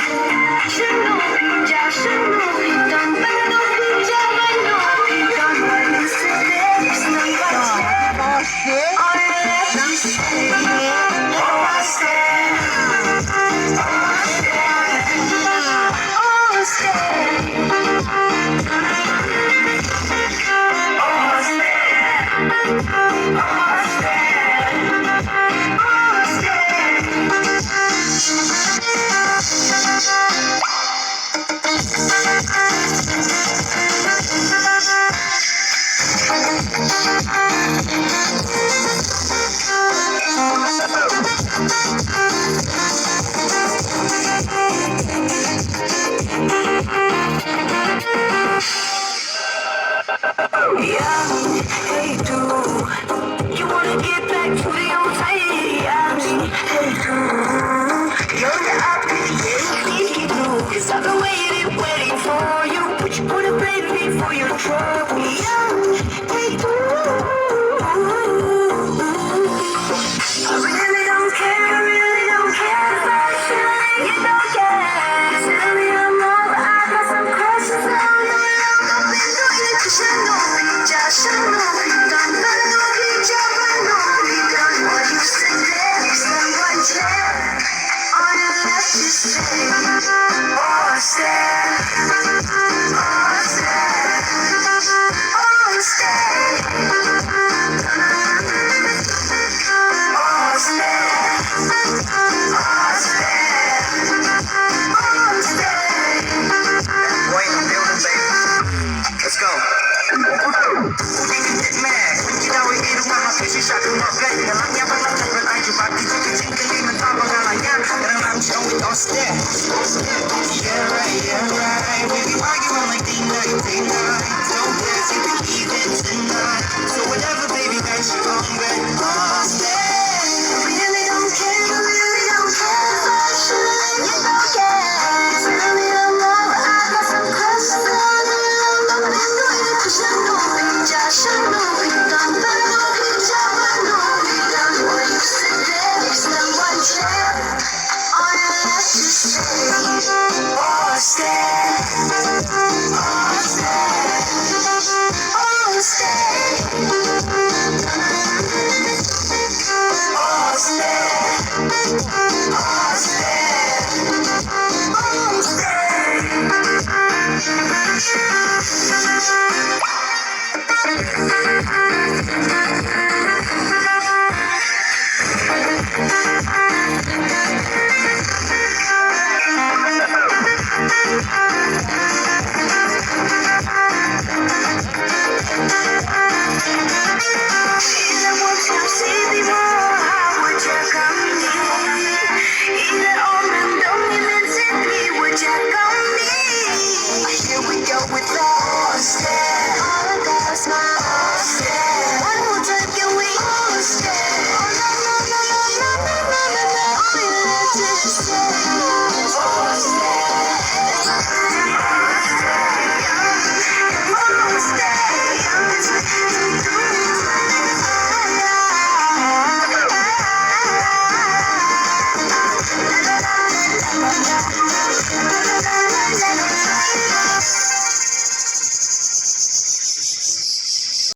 是努力加是努力，但奋斗比加班努力，但我的思念是能关切。All you left is say, oh I say, oh say, hey dude, you wanna get back to the old days? Hey dude, you're the opposite, cause I've been waiting for you, but you wanna blame me for your troubles. Hey dude, I really don't care about you, you don't care. Tell me I'm wrong, but I got some questions. I don't know, I've been doing it 是努力加是努力，但奋斗比加班努力，但我有时间三关键。All you left is say, oh say, oh say, oh say, oh say, Boy in the building, baby. Let's go. 우리는 넷맨 기다위 이루마 빛이 샤크 먹게 나랑야 발라잡은 알지마 뒤집기 찡끌리면 도망가라야 나랑 남친 with us there. Yeah right, yeah right.